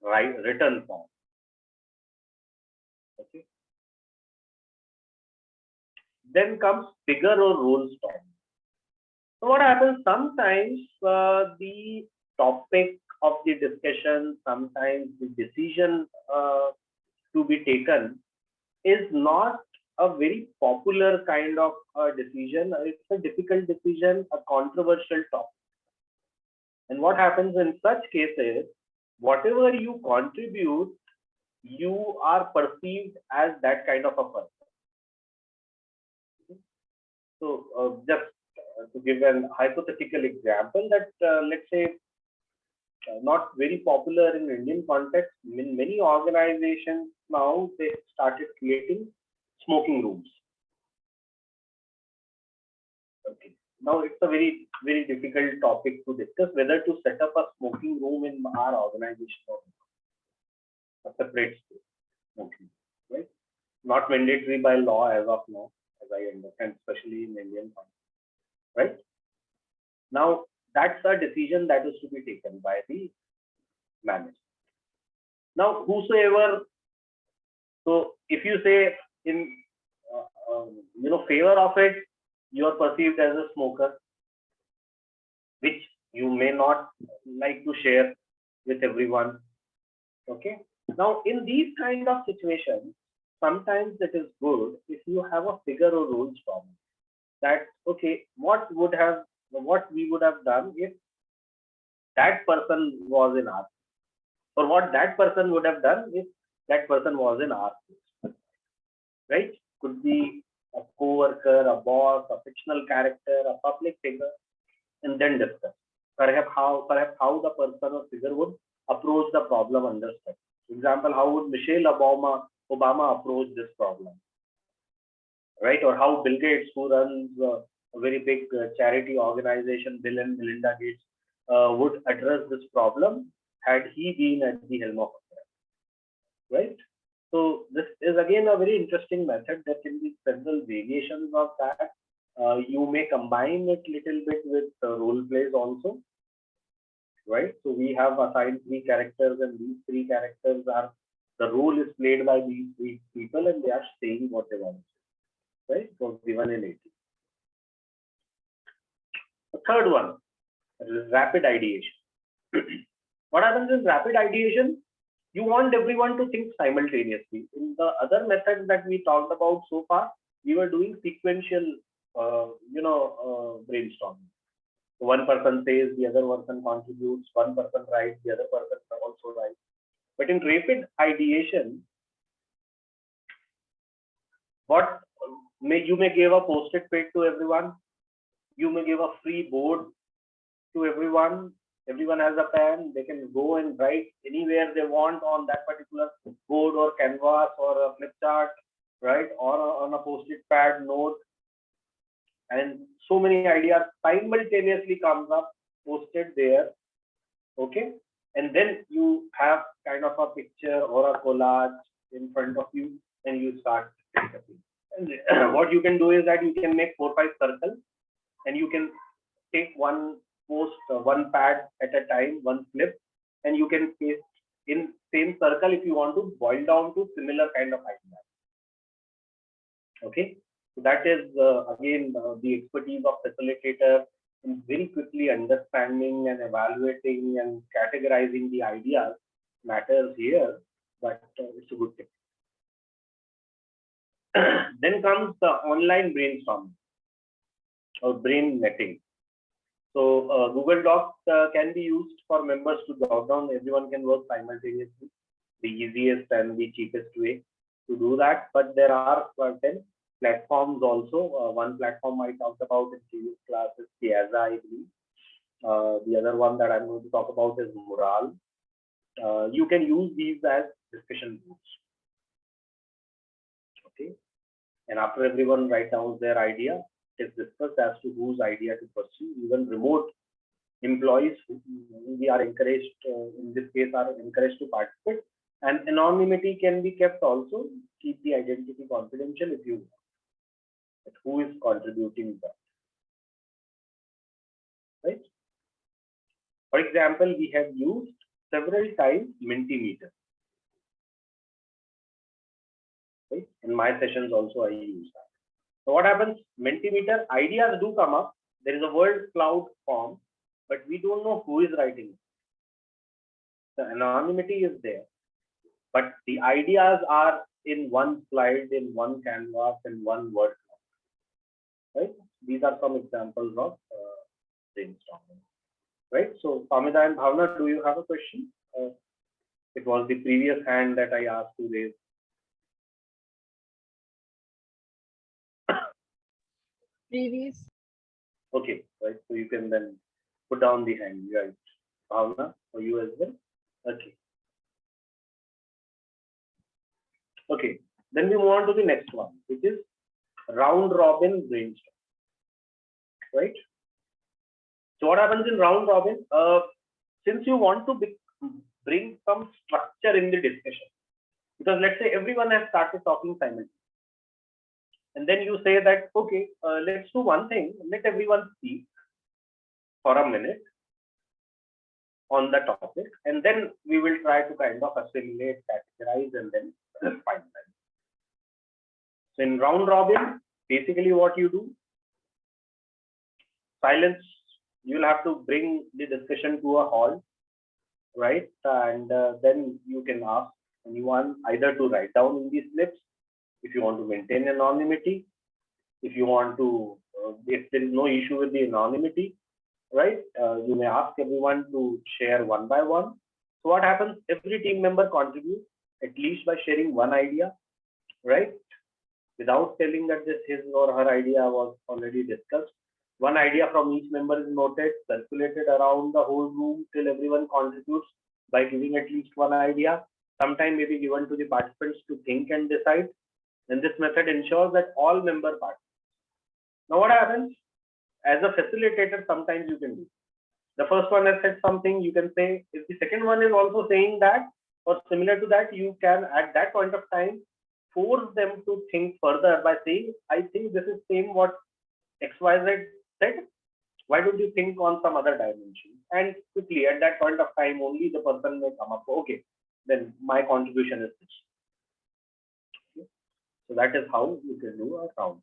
written form. Okay. Then comes figure or role storm. So what happens sometimes, the topic of the discussion, sometimes the decision to be taken is not a very popular kind of decision. It's a difficult decision, a controversial topic. And what happens in such cases, whatever you contribute, you are perceived as that kind of a person. So just to give an hypothetical example, that let's say not very popular in Indian context, in many organizations now they started creating smoking rooms. Okay. Now it's a very difficult topic to discuss whether to set up a smoking room in our organization or a separate space, smoking, right? Not mandatory by law as of now, as I understand, especially in Indian context, right? Now that's a decision that is to be taken by the manager. Now whosoever, so if you say in favor of it, you are perceived as a smoker, which you may not like to share with everyone. Okay. Now, in these kind of situations, sometimes it is good if you have a figure or rules form. That okay, what we would have done if that person was in our, or what that person would have done if that person was in our place, right? Could be a co-worker, a boss, a fictional character, a public figure, and then discuss perhaps how the person or figure would approach the problem under stress. For example, how would Michelle Obama approach this problem, right? Or how Bill Gates, who runs a very big charity organization, Bill and Melinda Gates, would address this problem had he been at the helm of affairs, right? So this is again a very interesting method. There can be several variations of that. You may combine it little bit with role plays also, right? So we have assigned 3 characters, and these 3 characters are, the role is played by these 3 people, and they are saying what they want to say, right? So given in 80. The third one, rapid ideation. What happens in rapid ideation? You want everyone to think simultaneously. In the other methods that we talked about so far, we were doing sequential, brainstorming. One person says, the other person contributes, one person writes, the other person also writes. But in rapid ideation, you may give a post-it pad to everyone. You may give a free board to everyone. Everyone has a pen. They can go and write anywhere they want on that particular board or canvas or a flip chart, right? Or on a post-it pad note. And so many ideas simultaneously comes up, posted there. Okay. And then you have kind of a picture or a collage in front of you, and you start discussing. And what you can do is that you can make 4 or 5 circles, and you can take one pad at a time, one flip, and you can paste in same circle if you want to boil down to similar kind of ideas. Okay, so that is again the expertise of facilitator in very quickly understanding and evaluating and categorizing the ideas matters here, but it's a good thing. Then comes the online brainstorming or brain netting. So Google Docs can be used for members to jot down. Everyone can work simultaneously. The easiest and the cheapest way to do that. But there are certain platforms also. One platform I talked about in previous class is Piazza, I believe. The other one that I'm going to talk about is Mural. You can use these as discussion boards. Okay. And after everyone writes down their idea, it is discussed as to whose idea to pursue. Even remote employees, we are encouraged, in this case, are encouraged to participate. And anonymity can be kept also. Keep the identity confidential if you want. But who is contributing that? Right? For example, we have used several times Mentimeter. Right? In my sessions also I use that. So what happens? Mentimeter, ideas do come up. There is a word cloud form, but we don't know who is writing it. The anonymity is there, but the ideas are in one slide, in one canvas, in one word cloud. Right? These are some examples of brainstorming. right? So Pamida and Bhavna, do you have a question? It was the previous hand that I asked to raise. Previous. Okay, right. So you can then put down the hand, right? Bhavna, or you as well? Okay. Okay. Then we move on to the next one, which is round robin brainstorm, right? So what happens in round robin? Since you want to bring some structure in the discussion, because let's say everyone has started talking simultaneously, and then you say that, okay, let's do one thing, let everyone speak for a minute on the topic, and then we will try to kind of assimilate, categorize, and then finalize. So in round robin, basically what you do, silence, you'll have to bring the discussion to a halt, right? And then you can ask anyone either to write down in these slips if you want to maintain anonymity, if you want to, if there is no issue with the anonymity, right? You may ask everyone to share one by one. So what happens? Every team member contributes at least by sharing one idea, right? Without telling that this his or her idea was already discussed. One idea from each member is noted, circulated around the whole room till everyone contributes by giving at least one idea. Sometime may be given to the participants to think and decide. And this method ensures that all member participate. Now what happens? As a facilitator, sometimes you can do. The first one has said something, you can say, if the second one is also saying that or similar to that, you can at that point of time force them to think further by saying, I think this is same what XYZ said. Why don't you think on some other dimension? And quickly at that point of time, only the person may come up, okay, then my contribution is this. Okay. So that is how you can do a round robin.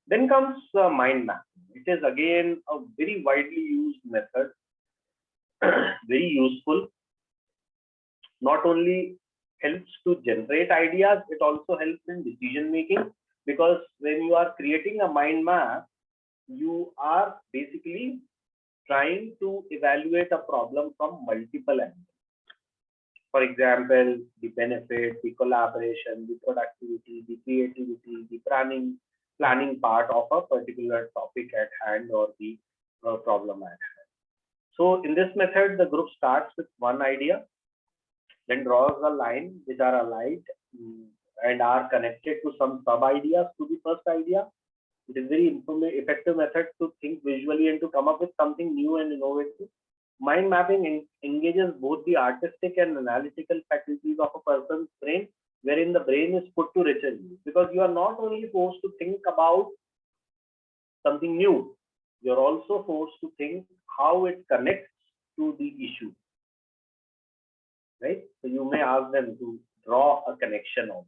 Then comes mind mapping. It is again a very widely used method, very useful. Not only helps to generate ideas, it also helps in decision making, because when you are creating a mind map, you are basically trying to evaluate a problem from multiple angles. For example, the benefit, the collaboration, the productivity, the creativity, the planning part of a particular topic at hand or the problem at hand. So in this method, the group starts with one idea, then draws a line which are aligned and are connected to some sub ideas to the first idea. It is very effective method to think visually and to come up with something new and innovative. Mind mapping engages both the artistic and analytical faculties of a person's brain, wherein the brain is put to richer use, because you are not only forced to think about something new, you're also forced to think how it connects to the issue, right? So you may ask them to draw a connection on.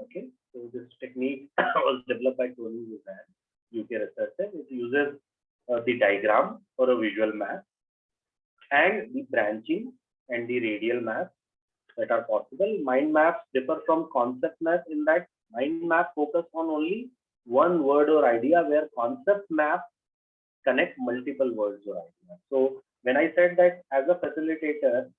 Okay, so this technique was developed by Tony Jain, UK researcher. It uses the diagram or a visual map and the branching and the radial maps that are possible. Mind maps differ from concept maps in that mind map focus on only one word or idea, where concept map connect multiple words or ideas. So when I said that as a facilitator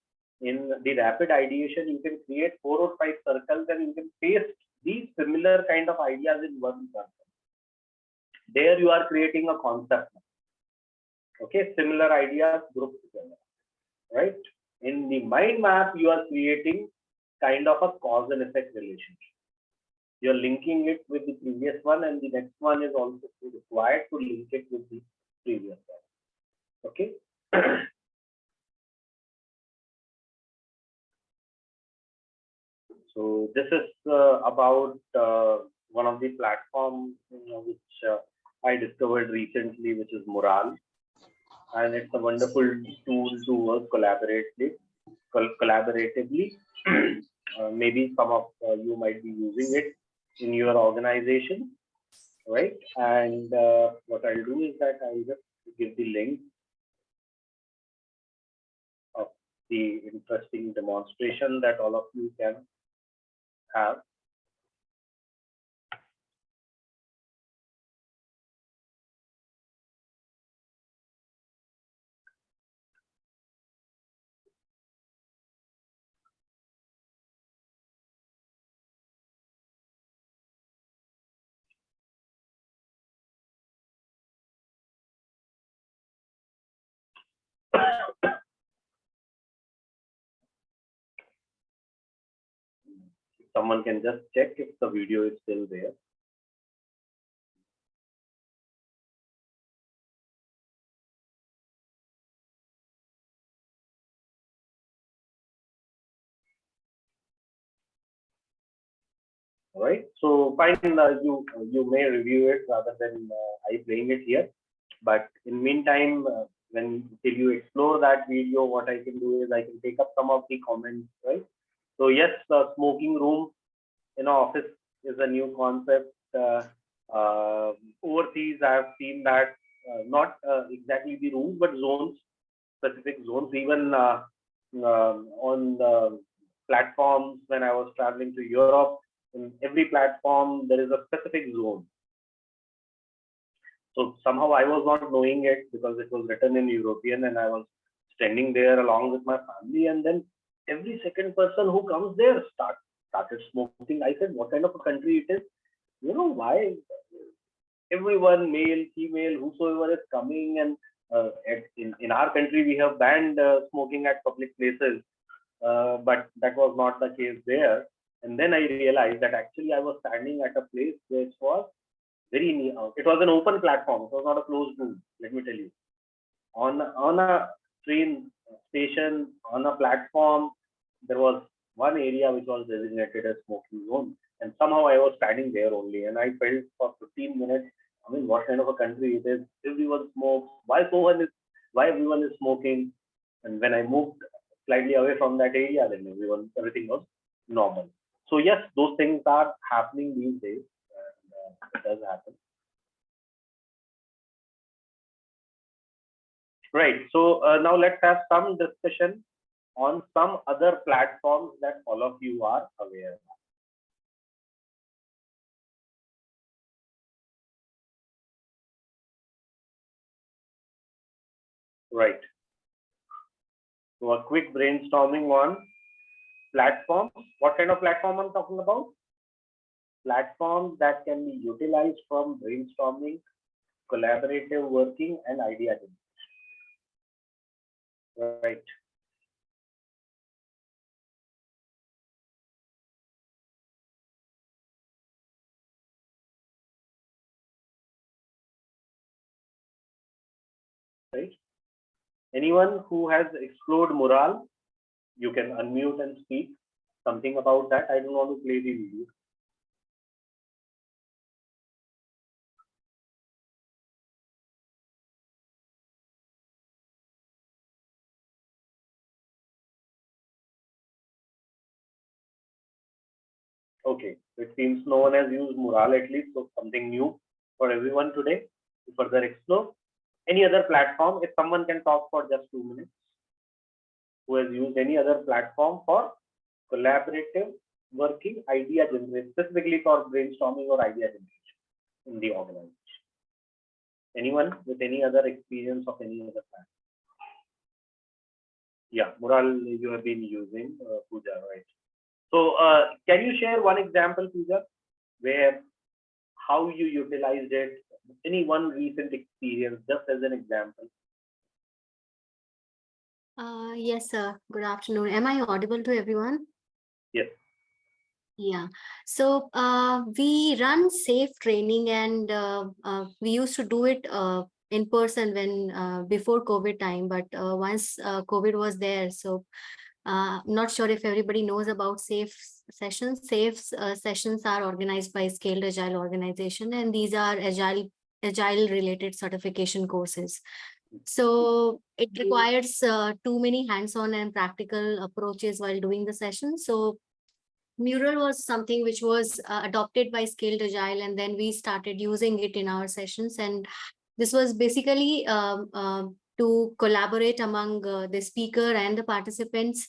in the rapid ideation, you can create 4 or 5 circles and you can paste these similar kind of ideas in one circle. There you are creating a concept map. Okay, similar ideas grouped together, right? In the mind map, you are creating kind of a cause and effect relationship. You're linking it with the previous one, and the next one is also required to link it with the previous one. Okay. So this is about one of the platforms which I discovered recently, which is Mural, and it's a wonderful tool to work collaboratively. Maybe some of you might be using it in your organization, right? And what I'll do is that I'll just give the link of the interesting demonstration that all of you can have. Someone can just check if the video is still there. Right. So fine, you may review it rather than I playing it here. But in meantime, when till you explore that video, what I can do is I can take up some of the comments, right? So yes, the smoking room in an office is a new concept. Overseas, I have seen that not exactly the rooms, but zones, specific zones. Even on platforms, when I was traveling to Europe, in every platform there is a specific zone. So somehow I was not knowing it because it was written in European, and I was standing there along with my family, and then every second person who comes there started smoking. I said, what kind of a country it is? You know why? Everyone, male, female, whosoever is coming, and in our country we have banned smoking at public places, but that was not the case there. And then I realized that actually I was standing at a place which was very near. It was an open platform. It was not a closed room. Let me tell you, on a train station, on a platform, there was one area which was designated as smoking zone, and somehow I was standing there only, and I felt for 15 minutes. I mean, what kind of a country it is? Everyone smokes. Why everyone is smoking? And when I moved slightly away from that area, then everything was normal. So yes, those things are happening these days. And, it does happen. Right. So now let's have some discussion on some other platforms that all of you are aware of. Right. So a quick brainstorming on platforms. What kind of platform I'm talking about? Platforms that can be utilized from brainstorming, collaborative working, and idea generation. Right. Right. Anyone who has explored Mural, you can unmute and speak something about that. I don't want to play the video. Okay, it seems no one has used Mural at least, so something new for everyone today to further explore. Any other platform, if someone can talk for just 2 minutes, who has used any other platform for collaborative working, idea generation, specifically for brainstorming or idea generation in the organization. Anyone with any other experience of any other platform? Yeah, Mural you have been using, Pooja, right? So can you share one example, Pooja, where how you utilized it? Any one recent experience, just as an example. Yes, sir. Good afternoon. Am I audible to everyone? Yes. Yeah. So we run safe training, and we used to do it in person when before COVID time. But once COVID was there, so not sure if everybody knows about safe sessions. Safe sessions are organized by Scaled Agile organization, and these are agile related certification courses. So it requires too many hands-on and practical approaches while doing the session. So Mural was something which was adopted by Scaled Agile, and then we started using it in our sessions. And this was basically to collaborate among the speaker and the participants.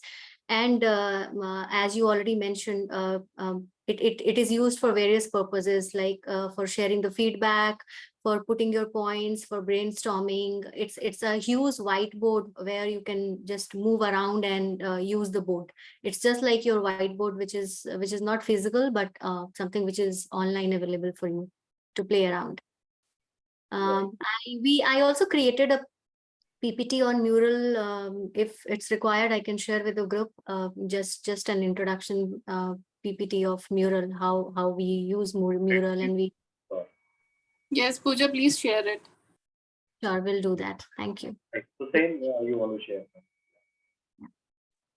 And as you already mentioned, it is used for various purposes, like for sharing the feedback, for putting your points, for brainstorming. It's a huge whiteboard where you can just move around and use the board. It's just like your whiteboard, which is not physical, but something which is online available for you to play around. I also created a PPT on mural. If it's required, I can share with the group. Just an introduction PPT of mural, how we use mural, and we. Yes, Pooja, please share it. Sure, we'll do that. Thank you. So same, you want to share?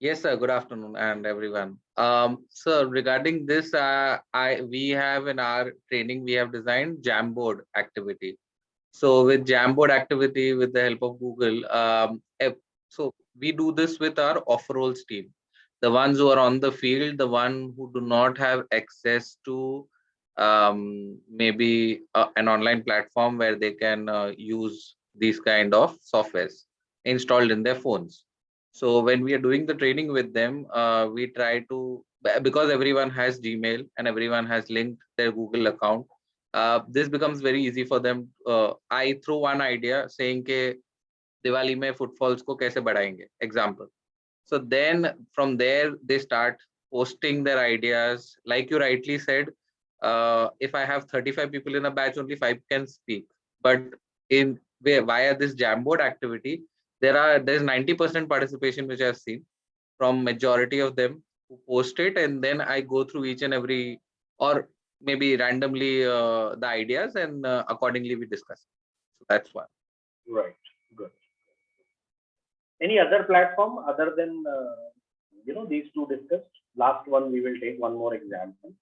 Yes, sir. Good afternoon, and everyone. So regarding this, we have in our training, we have designed Jamboard activity. So with Jamboard activity, with the help of Google, so we do this with our off-roles team, the ones who are on the field, the one who do not have access to maybe an online platform where they can use these kind of softwares installed in their phones. So when we are doing the training with them, we try to, because everyone has Gmail and everyone has linked their Google account, this becomes very easy for them. I throw one idea saying ke Diwali mein footfalls ko kaise badhayenge, example. So then from there, they start posting their ideas. Like you rightly said, if I have 35 people in a batch, only 5 can speak. But in via this Jamboard activity, there's 90% participation, which I've seen from majority of them who post it, and then I go through each and every, or maybe randomly the ideas, and accordingly we discuss. So that's one. Right. Good. Any other platform other than these two discussed? Last one, we will take one more example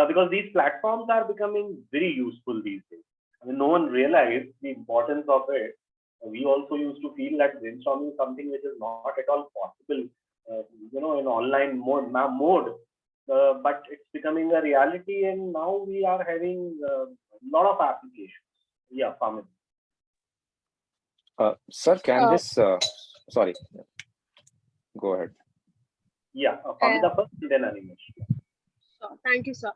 because these platforms are becoming very useful these days. I mean, no one realized the importance of it. We also used to feel that brainstorming is something which is not at all possible, in online mode. But it's becoming a reality, and now we are having a lot of applications. Yeah, Amit. Sir, can this? Sorry, go ahead. Yeah, Famida first, and then Animesh. Thank you, sir.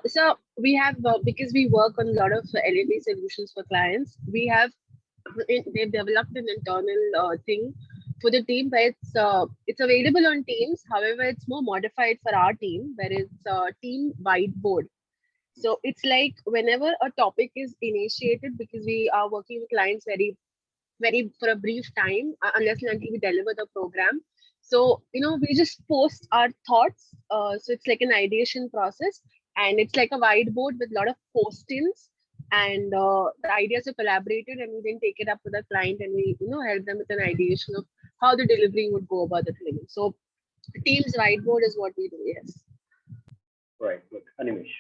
So we have, because we work on a lot of LED solutions for clients, they've developed an internal thing for the team where it's available on Teams. However, it's more modified for our team, where it's a team whiteboard. So it's like whenever a topic is initiated, because we are working with clients very for a brief time, unless and until we deliver the program. So, we just post our thoughts. So it's like an ideation process, and it's like a whiteboard with a lot of post-ins, and the ideas are collaborated, and we then take it up with the client, and we, help them with an ideation of how the delivery would go about the training. So Teams whiteboard is what we do, yes. Right, good. Animesh.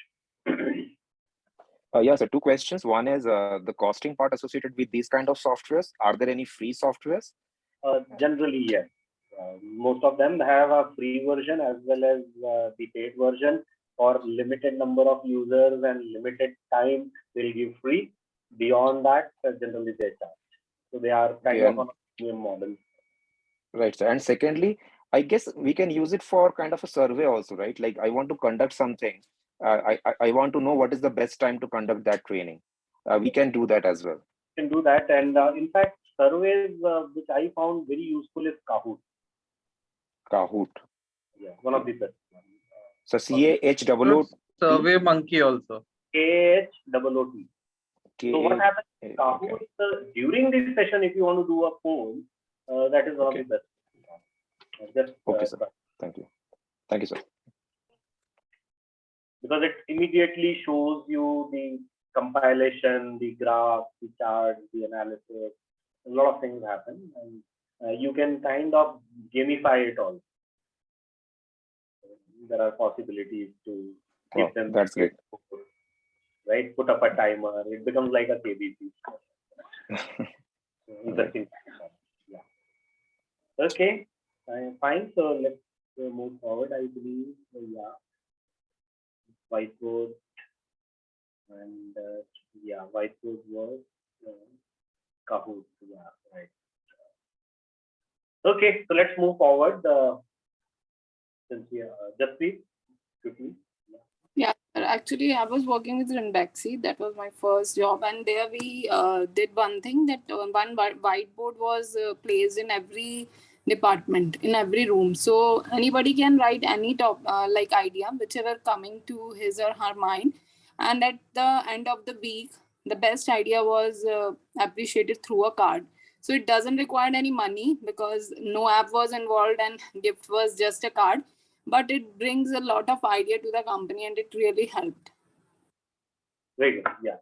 Yeah, so 2 questions. One is the costing part associated with these kind of softwares. Are there any free softwares? Generally, yes. Most of them have a free version as well as the paid version. For limited number of users and limited time, they'll give free. Beyond that, generally they charge. So they are kind of on a premium model. Right. So, and secondly, I guess we can use it for kind of a survey also, right? Like I want to conduct something. I want to know what is the best time to conduct that training. We can do that as well. Can do that, and in fact, surveys which I found very useful is Kahoot. Kahoot. Yeah, one of the best. So CAHOOT. Survey Monkey also. KAHOOT. So what happens in Kahoot, during this session, if you want to do a poll, that is one of the best. Okay, sir. Thank you. Thank you, sir. Because it immediately shows you the compilation, the graph, the chart, the analysis. A lot of things happen, and you can kind of gamify it all. There are possibilities to give them. That's great. Right, put up a timer. It becomes like a KBC. Interesting. Yeah. Okay. Fine. So let's move forward. I believe. Yeah. Whiteboard. And whiteboard was Kahoot. Yeah, right. Okay, so let's move forward. Since we just please quickly. Yeah, actually, I was working with Rindexy. That was my first job, and there we did one thing, that one whiteboard was placed in every department, in every room. So anybody can write any like idea, whichever coming to his or her mind. And at the end of the week, the best idea was appreciated through a card. So it doesn't require any money because no app was involved and gift was just a card. But it brings a lot of idea to the company and it really helped. Very good. Yeah,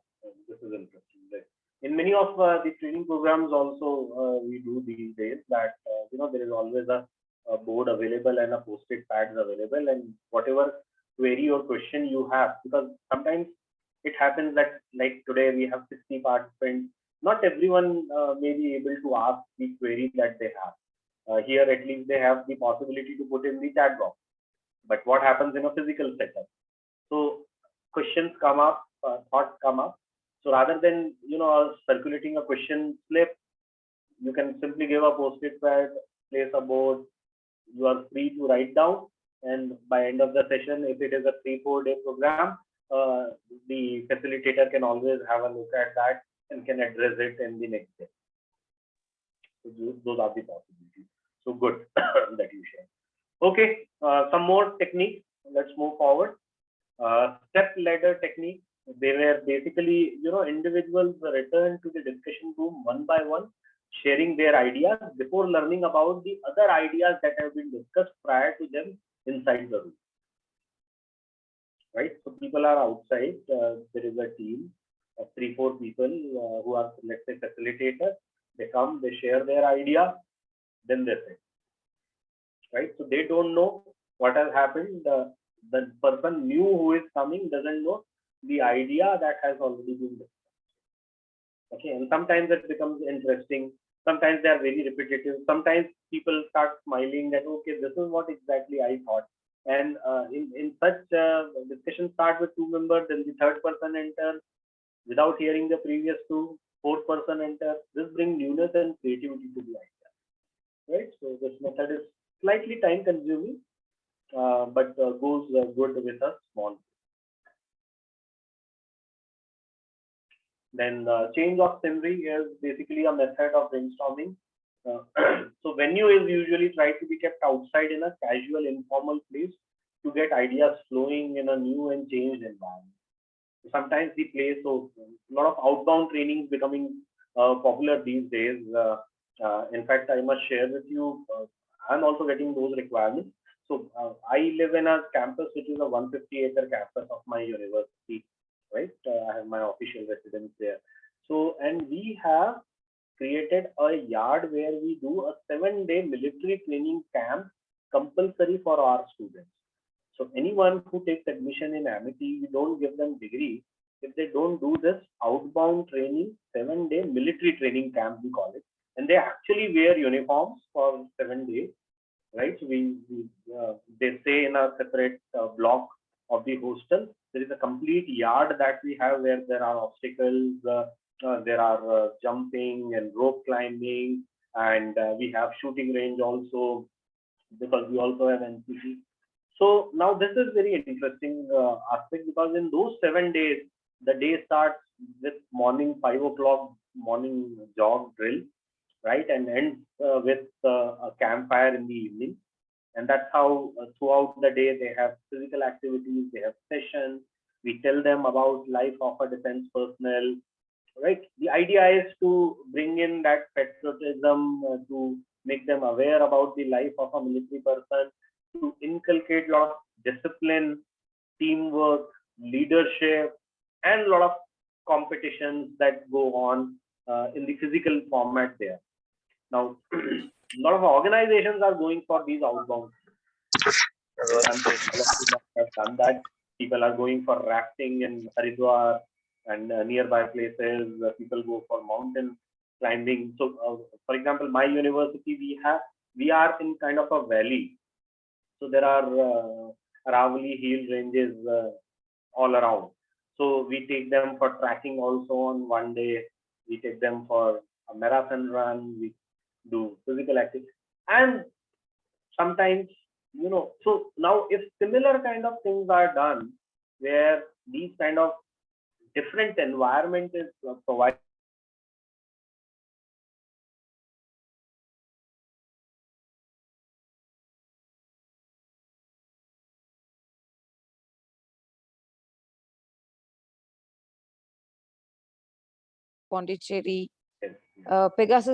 this is interesting. Right. In many of the training programs, also we do these days that there is always a board available and a post-it pads available, and whatever query or question you have, because sometimes it happens that like today we have 60 participants. Not everyone may be able to ask the query that they have. Here, at least they have the possibility to put in the chat box. But what happens in a physical setup? So questions come up, thoughts come up. So rather than circulating a question slip, you can simply give a post-it pad, place a board. You are free to write down, and by end of the session, if it is a 3-4 day program, the facilitator can always have a look at that and can address it in the next day. So those are the possibilities. So good that you share. Okay, some more techniques. Let's move forward. Step ladder technique. They were basically, individuals return to the discussion room one by one, sharing their ideas before learning about the other ideas that have been discussed prior to them inside the room. Right? So people are outside. There is a team of 3-4 people who are, let's say, facilitators. They come, they share their idea, then they say. Right? So they don't know what has happened. The person new who is coming doesn't know the idea that has already been discussed. Okay, and sometimes it becomes interesting. Sometimes they are very repetitive. Sometimes people start smiling that, okay, this is what exactly I thought. And in such discussion start with 2 members, then the third person enters without hearing the previous 2, fourth person enters. This brings newness and creativity to the idea. Right? So this method is slightly time consuming, but goes good with a small. Then change of scenery is basically a method of brainstorming. So venue is usually tried to be kept outside in a casual, informal place to get ideas flowing in a new and changed environment. Sometimes the place, so a lot of outbound training is becoming popular these days. In fact, I must share with you, I'm also getting those requirements. So I live in a campus which is a 150-acre campus of my university, right? I have my official residence there. So, and we have created a yard where we do a 7-day military training camp compulsory for our students. So anyone who takes admission in Amity, we don't give them degree if they don't do this outbound training, 7-day military training camp, we call it. And they actually wear uniforms for 7 days, right? So they stay in a separate block of the hostel. There is a complete yard that we have where there are obstacles, there are jumping and rope climbing, and we have shooting range also, because we also have NCC. So now this is very interesting aspect, because in those 7 days, the day starts with morning 5 o'clock morning jog drill, right, and ends with a campfire in the evening. And that's how throughout the day they have physical activities, they have sessions. We tell them about life of a defense personnel, right? The idea is to bring in that patriotism, to make them aware about the life of a military person, to inculcate a lot of discipline, teamwork, leadership, and a lot of competitions that go on in the physical format there. Now, a lot of organizations are going for these outbound. I'm saying all of you have done that. People are going for rafting in Haridwar and nearby places. People go for mountain climbing. So, for example, my university, we are in kind of a valley. So there are Aravali hill ranges all around. So we take them for tracking also on one day. We take them for a marathon run. We do physical activity, and sometimes, so now if similar kind of things are done where these kind of different environment is provided, Pondicherry, Pegasus